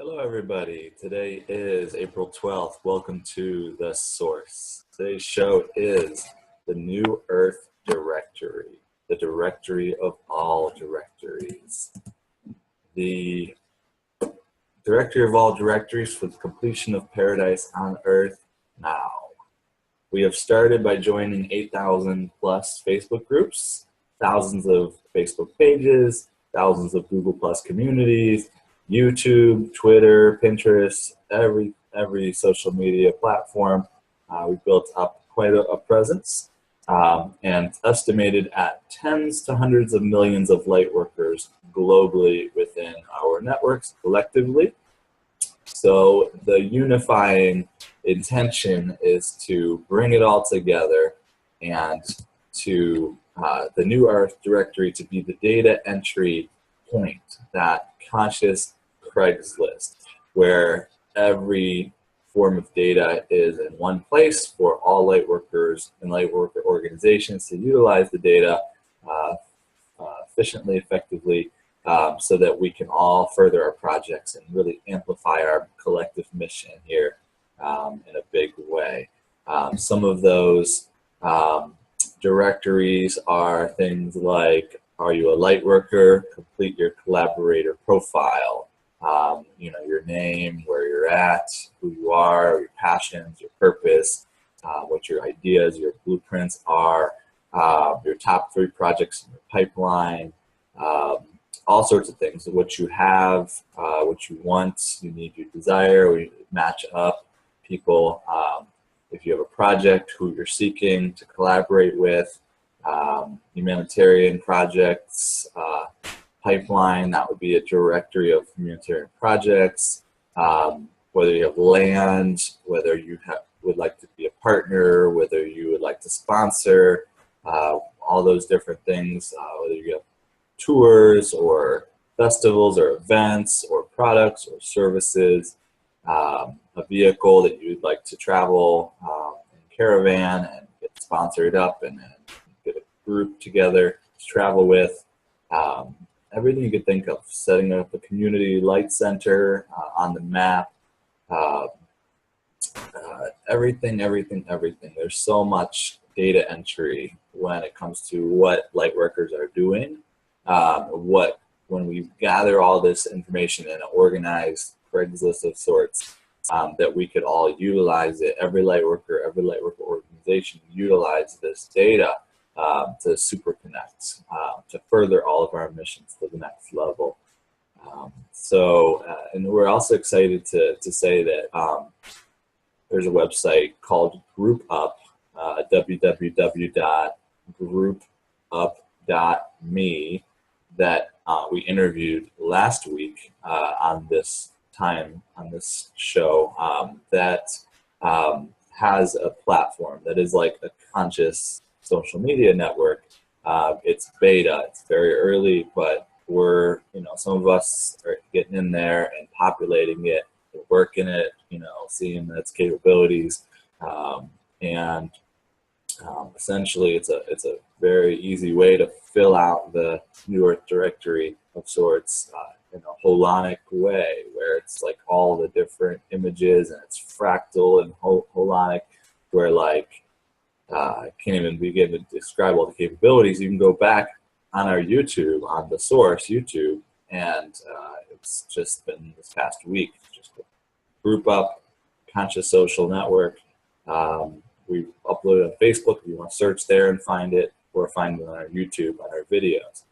Hello, everybody. Today is April 12th. Welcome to The Source. Today's show is the New Earth Directory, the Directory of ALL Directories. The Directory of ALL Directories for the completion of paradise on Earth now. We have started by joining 8,000 plus Facebook groups, thousands of Facebook pages, thousands of Google Plus communities, YouTube, Twitter, Pinterest, every social media platform. We built up quite a presence, and estimated at tens to hundreds of millions of Lightworkers globally within our networks collectively. So the unifying intention is to bring it all together and to the New Earth Directory to be the data entry point, that conscious Craigslist, where every form of data is in one place for all Lightworkers and Lightworker organizations to utilize the data efficiently, effectively, so that we can all further our projects and really amplify our collective mission here in a big way. Some of those directories are things like, are you a Lightworker? Complete your Collaborator profile. Your name, where you're at, who you are, your passions, your purpose, what your ideas, your blueprints are, your top 3 projects in your pipeline, all sorts of things. What you have, what you want, you need, you desire, we match up people. If you have a project, who you're seeking to collaborate with, humanitarian projects, pipeline, that would be a directory of humanitarian projects. Whether you have land, whether you would like to be a partner, whether you would like to sponsor, all those different things, whether you have tours or festivals or events or products or services, a vehicle that you'd like to travel in caravan and get sponsored up and get a group together to travel with. Everything you could think of, setting up a community light center on the map, everything. There's so much data entry when it comes to what Lightworkers are doing. When we gather all this information in an organized Craigslist of sorts, that we could all utilize it. Every Lightworker organization utilize this data to super connect, to further all of our missions to the next level. And we're also excited to say that there's a website called GroupUp, www.groupup.me, that we interviewed last week on this show, that has a platform that is like a conscious social media network. It's beta, it's very early, but we're, some of us are getting in there and populating it, working it, seeing its capabilities, and essentially it's a very easy way to fill out the New Earth Directory of sorts in a holonic way, where it's like all the different images and it's fractal and holonic, where like I can't even begin to describe all the capabilities. You can go back on our YouTube, on The Source YouTube, and it's just been this past week, just a group up, conscious social network. We upload it on Facebook if you want to search there and find it, or find it on our YouTube, on our videos.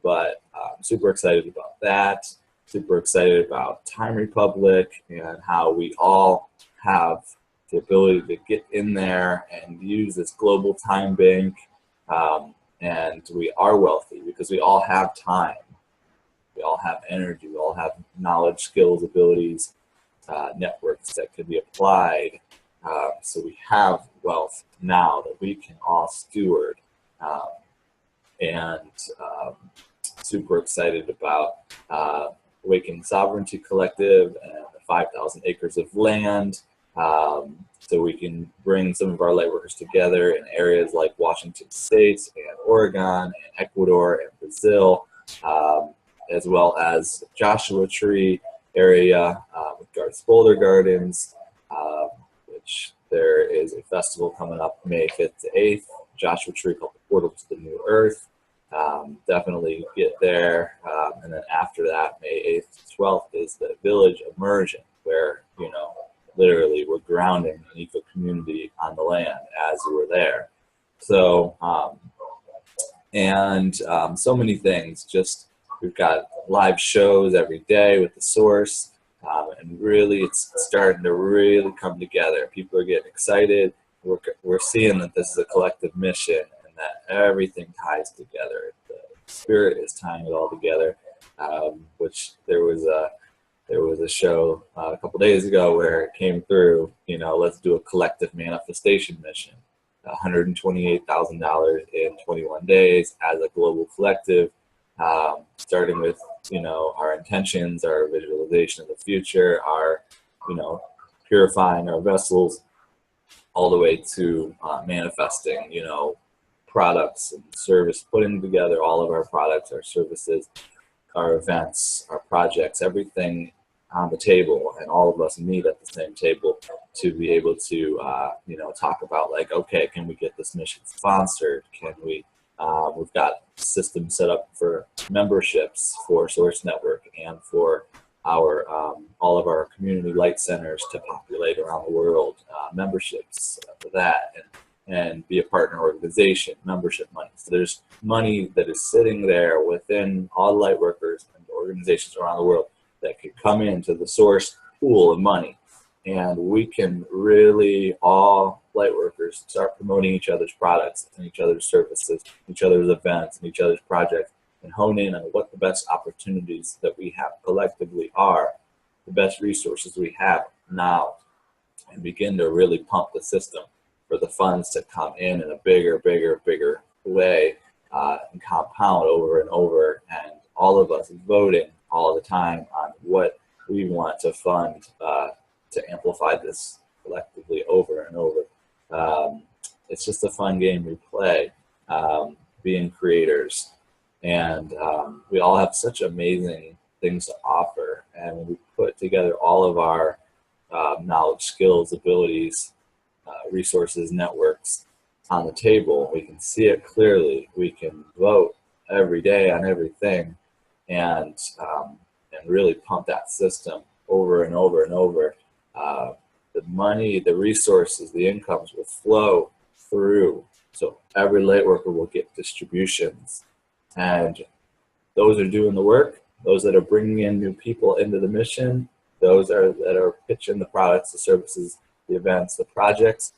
But I'm super excited about that, super excited about Time Republic and how we all have the ability to get in there and use this global time bank, and we are wealthy because we all have time, we all have energy, we all have knowledge, skills, abilities, networks that can be applied. So we have wealth now that we can all steward, and super excited about Awakening Sovereignty Collective and the 5,000 acres of land. So we can bring some of our Lightworkers together in areas like Washington State and Oregon and Ecuador and Brazil, as well as Joshua Tree area with Garth's Boulder Gardens, which there is a festival coming up May 5th to 8th, Joshua Tree called the Portal to the New Earth. Definitely get there. And then after that, May 8th to 12th is the Village Immersion, where, you know, literally we're grounding an eco-community on the land as we're there. So, so many things. Just, we've got live shows every day with the source, and really it's starting to really come together. People are getting excited. We're seeing that this is a collective mission and that everything ties together. The spirit is tying it all together, which there was a show a couple days ago where it came through, you know, let's do a collective manifestation mission. $128,000 in 21 days as a global collective, starting with, you know, our intentions, our visualization of the future, our, you know, purifying our vessels, all the way to manifesting, you know, products and service, putting together all of our products, our services, our events, our projects, everything on the table, and all of us meet at the same table to be able to, you know, talk about, like, okay, can we get this mission sponsored? Can we, we've got systems set up for memberships for Source Network and for our, all of our community light centers to populate around the world, memberships for that, and be a partner organization, membership money. So there's money that is sitting there within all Lightworkers and organizations around the world that could come into the source pool of money. And we can really, all Lightworkers, start promoting each other's products and each other's services, each other's events and each other's projects, and hone in on what the best opportunities that we have collectively are, the best resources we have now, and begin to really pump the system for the funds to come in a bigger way, and compound over and over, and all of us voting all the time on what we want to fund to amplify this collectively over and over. It's just a fun game we play, being creators, and we all have such amazing things to offer, and when we put together all of our knowledge, skills, abilities, resources, networks on the table, we can see it clearly. We can vote every day on everything, and really pump that system over and over and over. The money, the resources, the incomes will flow through. So every Lightworker will get distributions, and those are doing the work, those that are bringing in new people into the mission, those that are pitching the products, the services, the events, the projects,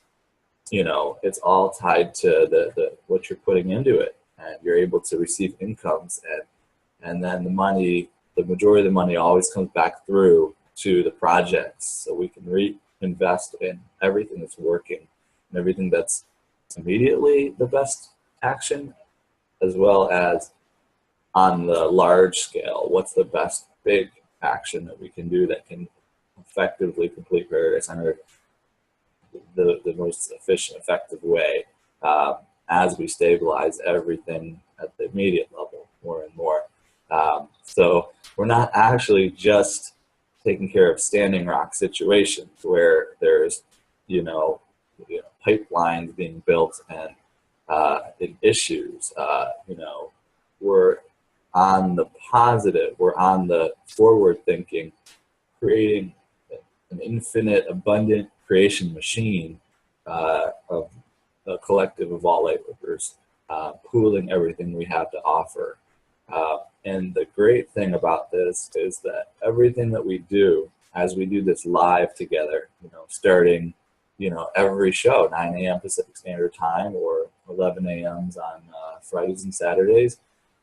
you know, it's all tied to the what you're putting into it, and you're able to receive incomes, and then the money, the majority of the money always comes back through to the projects, so we can reinvest in everything that's working and everything that's immediately the best action, as well as on the large scale, what's the best big action that we can do that can effectively complete Paradise Center the most efficient, effective way, as we stabilize everything at the immediate level more and more. So we're not actually just taking care of standing rock situations where there's, you know, pipelines being built and issues. You know, we're on the positive, we're on the forward thinking, creating an infinite, abundant creation machine of a collective of all Lightworkers, pooling everything we have to offer. And the great thing about this is that everything that we do, as we do this live together, you know, starting, you know, every show, 9 a.m. Pacific Standard Time or 11 a.m. on Fridays and Saturdays,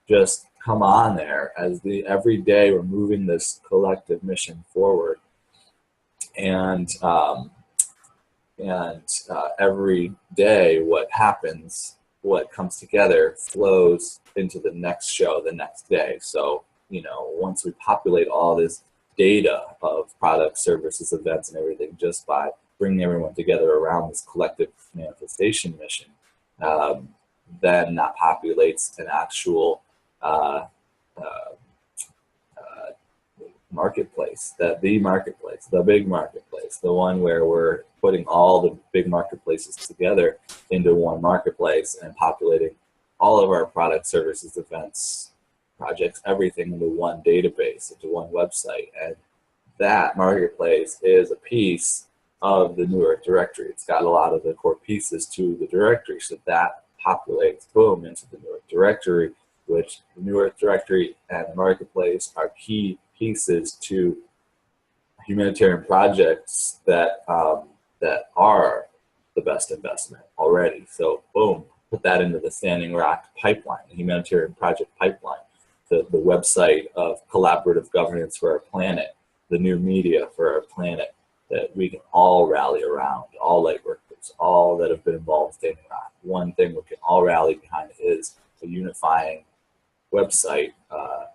just come on there as every day we're moving this collective mission forward. And every day what happens, what comes together flows into the next show the next day. So, you know, once we populate all this data of products, services, events, and everything just by bringing everyone together around this collective manifestation mission, then that populates an actual marketplace, the big marketplace, the one where we're putting all the big marketplaces together into one marketplace and populating all of our products, services, events, projects, everything into one database, into one website. And that marketplace is a piece of the New Earth directory. It's got a lot of the core pieces to the directory, so that populates, boom, into the New Earth directory, which the New Earth directory and the marketplace are key pieces to humanitarian projects that that are the best investment already. So boom, put that into the Standing Rock pipeline, the humanitarian project pipeline, the website of collaborative governance for our planet, the new media for our planet that we can all rally around, all Lightworkers, all that have been involved in Standing Rock. One thing we can all rally behind is a unifying website,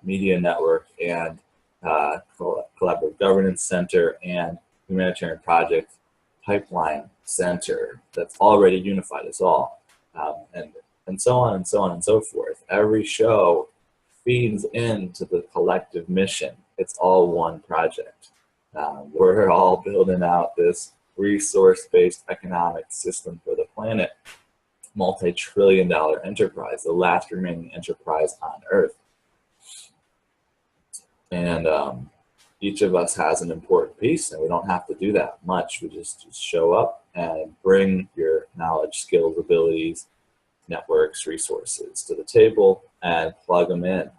media network, and collaborative governance center and humanitarian project pipeline center that's already unified us all, and so on and so on and so forth. Every show feeds into the collective mission. It's all one project. We're all building out this resource-based economic system for the planet, multi-trillion-dollar enterprise, the last remaining enterprise on Earth. And each of us has an important piece, and we don't have to do that much. We just show up and bring your knowledge, skills, abilities, networks, resources to the table and plug them in,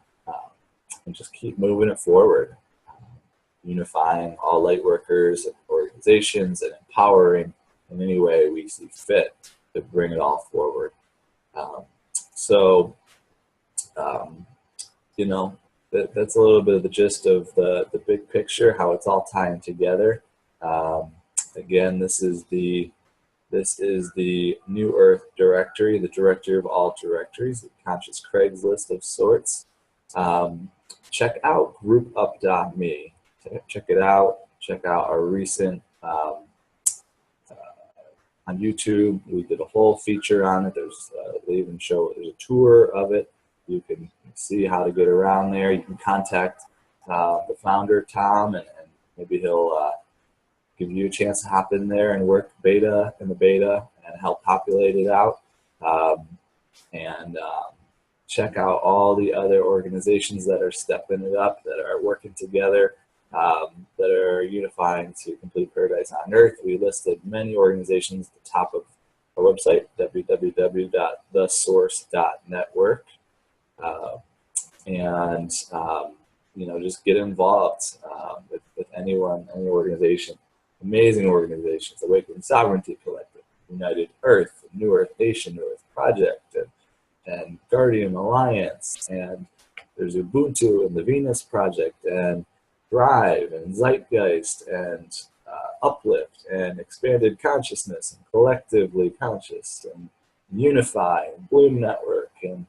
and just keep moving it forward, unifying all Lightworkers and organizations and empowering in any way we see fit to bring it all forward. You know, that's a little bit of the gist of the big picture, how it's all tying together. Again, this is the New Earth directory, the Directory of ALL Directories, a conscious Craigslist of sorts. Check out groupup.me. Check it out. Check out our recent on YouTube. We did a whole feature on it. There's they even show there's a tour of it. You can see how to get around there. You can contact the founder, Tom, and maybe he'll give you a chance to hop in there and work in the beta and help populate it out. Check out all the other organizations that are stepping it up, that are working together, that are unifying to complete paradise on Earth. We listed many organizations at the top of our website, www.thesource.network. You know, just get involved with anyone, any organization. Amazing organizations: Awakening Sovereignty Collective, United Earth, New Earth Nation, New Earth Project, and Guardian Alliance, and there's Ubuntu and the Venus Project, and Thrive, and Zeitgeist, and Uplift, and Expanded Consciousness, and Collectively Conscious, and Unify, and Bloom Network, and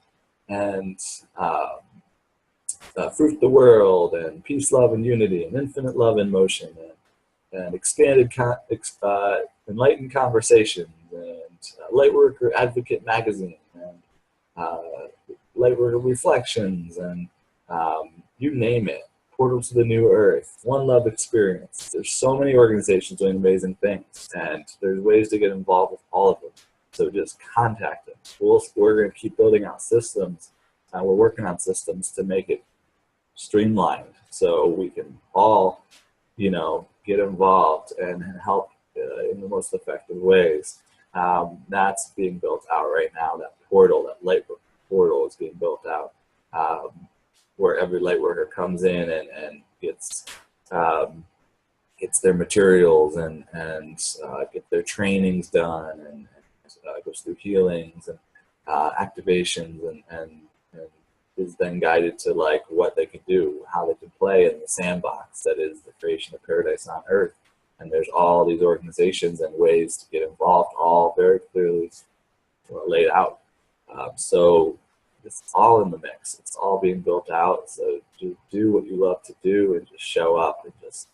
Fruit the World, and Peace, Love, and Unity, and Infinite Love in Motion, and Enlightened Conversations, and Lightworker Advocate Magazine, and Lightworker Reflections, and you name it. Portal to the New Earth, One Love Experience. There's so many organizations doing amazing things, and there's ways to get involved with all of them. So just contact them. We're going to keep building out systems. We're working on systems to make it streamlined so we can all, you know, get involved and help in the most effective ways. That's being built out right now. That portal, that Lightworker portal, is being built out, where every Lightworker comes in and gets their materials and get their trainings done, and goes through healings and activations, and is then guided to like what they can do, how they can play in the sandbox that is the creation of paradise on Earth. And there's all these organizations and ways to get involved, all very clearly laid out. So it's all in the mix. It's all being built out. So just do what you love to do and just show up and just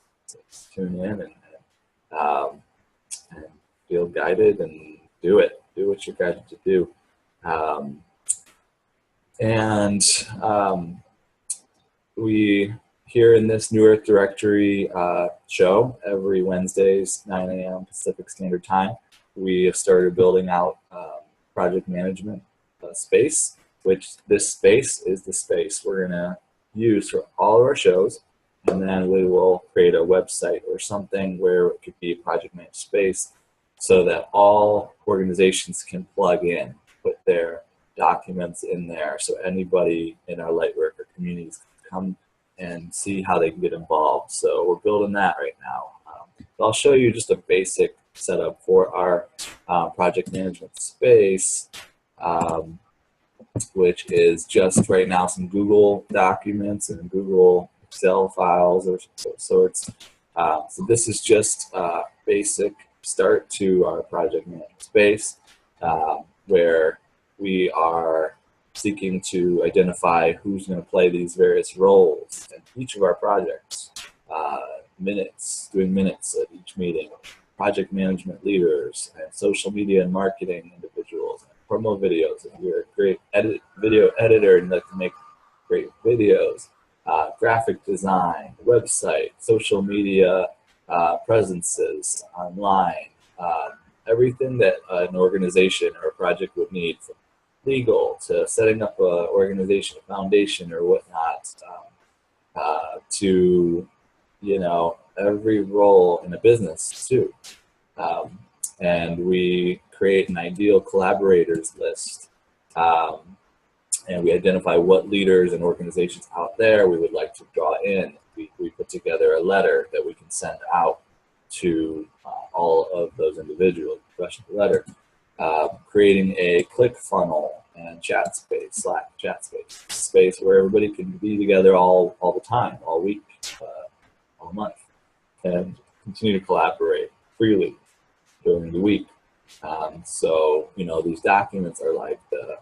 tune in and feel guided and do it. Do what you're guided to do. We here in this New Earth Directory show, every Wednesdays, 9 a.m. Pacific Standard Time, we have started building out project management space, which this space is the space we're going to use for all of our shows. And then we will create a website or something where it could be a project managed space so that all organizations can plug in, put their documents in there, so anybody in our Lightworker communities can come and see how they can get involved. So we're building that right now. I'll show you just a basic setup for our project management space, which is just right now some Google documents and Google Excel files or sorts. So this is just a basic start to our project management space, where we are seeking to identify who's going to play these various roles in each of our projects. Doing minutes at each meeting, project management leaders, and social media and marketing individuals, and promo videos. If you're a great video editor and like to make great videos, graphic design, website, social media presences online, everything that an organization or a project would need, from legal to setting up an organization, a foundation or whatnot, to every role in a business too. And we create an ideal collaborators list, and we identify what leaders and organizations out there we would like to draw in. We put together a letter that we can send out to all of those individuals, professional letter, creating a click funnel and chat space, Slack chat space where everybody can be together all the time, all week, all month, and continue to collaborate freely during the week. So these documents are like the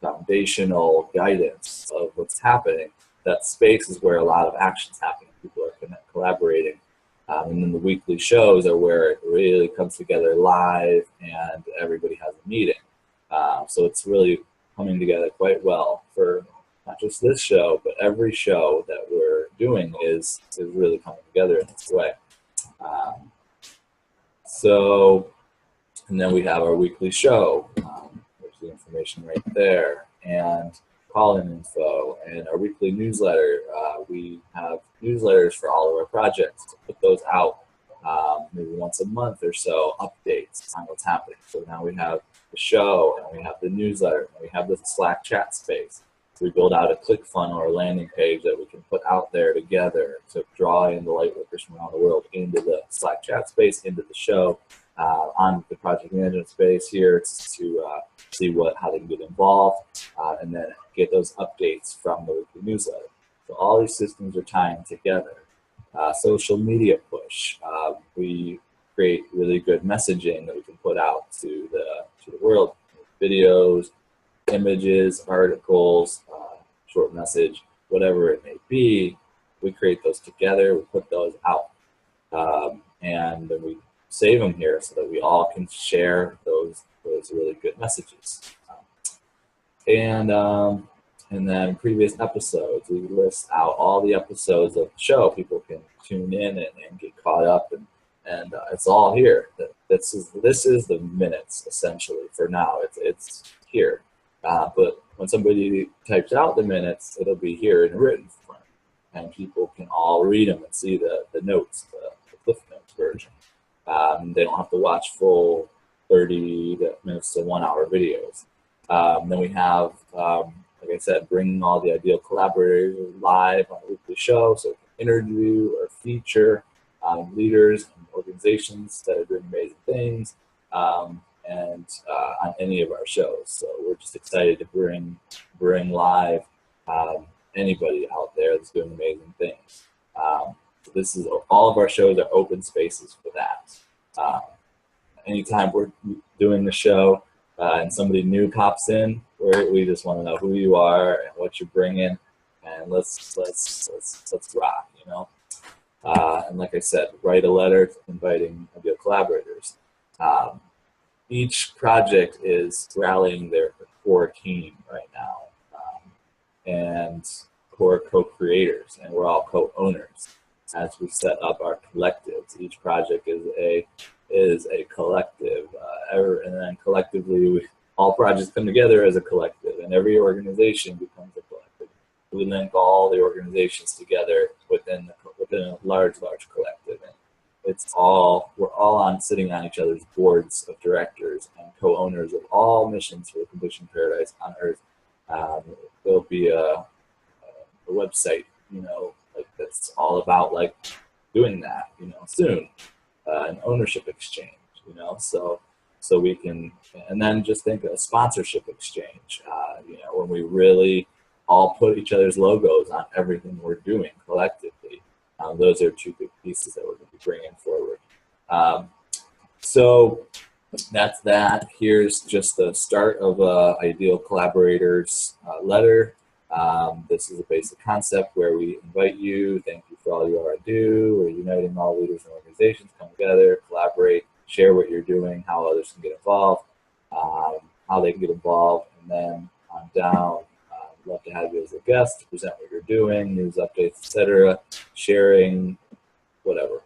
foundational guidance of what's happening. That space is where a lot of action's happening. People are collaborating. And then the weekly shows are where it really comes together live and everybody has a meeting. So it's really coming together quite well for not just this show, but every show that we're doing is really coming together in this way. And then we have our weekly show. There's the information right there, and call-in info, and our weekly newsletter. We have newsletters for all of our projects to put those out maybe once a month or so, updates on what's happening. So now we have the show, and we have the newsletter, and we have the Slack chat space. We build out a click funnel or landing page that we can put out there together to draw in the Lightworkers from around the world into the Slack chat space, into the show, on the project management space here to see how they can get involved, and then get those updates from the weekly newsletter. So all these systems are tying together. Social media push. We create really good messaging that we can put out to the world. Videos, images, articles, short message, whatever it may be. We create those together. We put those out, and then we save them here so that we all can share those really good messages. And then previous episodes, we list out all the episodes of the show. People can tune in and get caught up, and it's all here. This is the minutes essentially for now. It's here, but when somebody types out the minutes, it'll be here in written form, and people can all read them and see the notes, the Cliff Notes version. They don't have to watch full 30 minutes to 1 hour videos. Then we have, like I said, bringing all the ideal collaborators live on a weekly show, so we can interview or feature leaders and organizations that are doing amazing things, and on any of our shows. So we're just excited to bring live anybody out there that's doing amazing things. This is all of our shows are open spaces for that. Anytime we're doing the show and somebody new pops in, we just want to know who you are and what you're bringing, and let's rock, And like I said, write a letter inviting ideal collaborators. Each project is rallying their core team right now, and core co-creators, and we're all co-owners as we set up our collectives. Each project is a collective, and then collectively all projects come together as a collective, and every organization becomes a collective. We link all the organizations together within a large collective, and we're all sitting on each other's boards of directors and co-owners of all missions for the completion paradise on Earth. There'll be a website, like that's all about like doing that, soon, an ownership exchange, so we can, and then just think of a sponsorship exchange, when we really all put each other's logos on everything we're doing collectively. Those are two big pieces that we're going to be bringing forward. So that's that. Here's just the start of Ideal Collaborators letter. This is a basic concept where we invite you, thank you for all you already do. We're uniting all leaders and organizations, come together, collaborate, share what you're doing, how others can get involved, how they can get involved, and then on down, love to have you as a guest to present what you're doing, news updates, etc., sharing, whatever,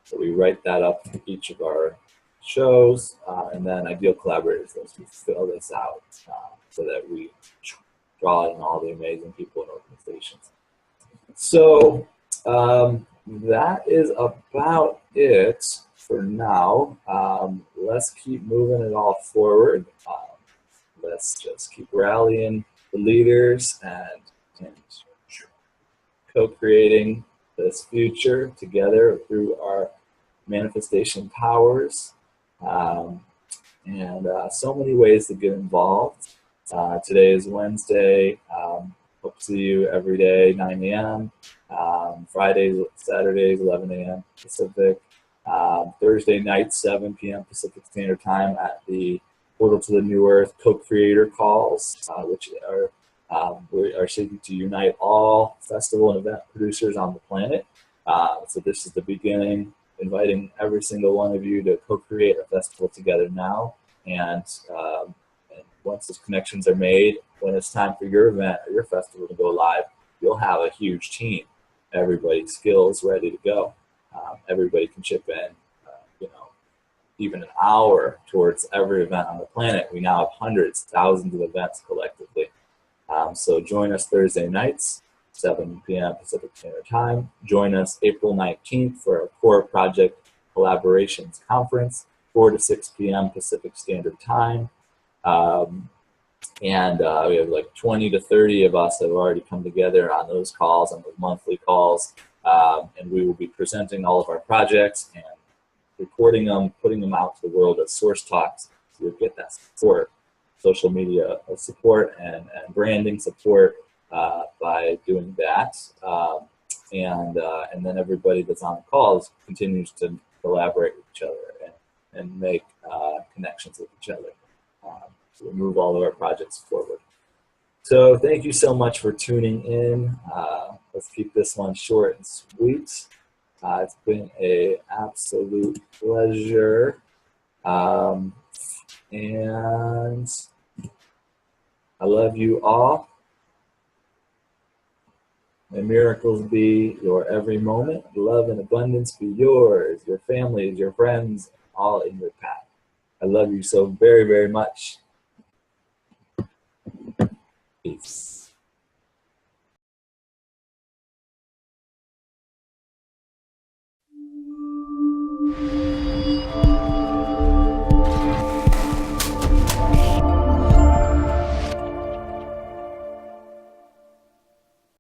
So we write that up for each of our shows, and then Ideal Collaborators, those who fill this out so that we draw in all the amazing people and organizations. So that is about it for now. Let's keep moving it all forward. Let's just keep rallying the leaders and co-creating this future together through our manifestation powers. So many ways to get involved. Today is Wednesday. Hope to see you every day, 9 a.m. Fridays, Saturdays, 11 a.m. Pacific. Thursday night, 7 p.m. Pacific Standard Time at the Portal to the New Earth co-creator calls, which we are seeking to unite all festival and event producers on the planet. So this is the beginning, inviting every single one of you to co-create a festival together now. And once those connections are made, when it's time for your event or your festival to go live, you'll have a huge team. Everybody's skills ready to go. Everybody can chip in, even an hour towards every event on the planet. We now have hundreds, thousands of events collectively. So join us Thursday nights, 7 p.m. Pacific Standard Time. Join us April 19th for our Core Project Collaborations Conference, 4 to 6 p.m. Pacific Standard Time. We have like 20 to 30 of us that have already come together on those calls, on those monthly calls. And we will be presenting all of our projects and recording them, putting them out to the world as source talks. So you'll get that support, social media support, and branding support by doing that. And then everybody that's on the calls continues to collaborate with each other and make connections with each other. So we move all of our projects forward. So thank you so much for tuning in. Let's keep this one short and sweet. It's been an absolute pleasure. And I love you all. May miracles be your every moment. Love and abundance be yours, your families, your friends, all in your path. I love you so very, very much. Peace.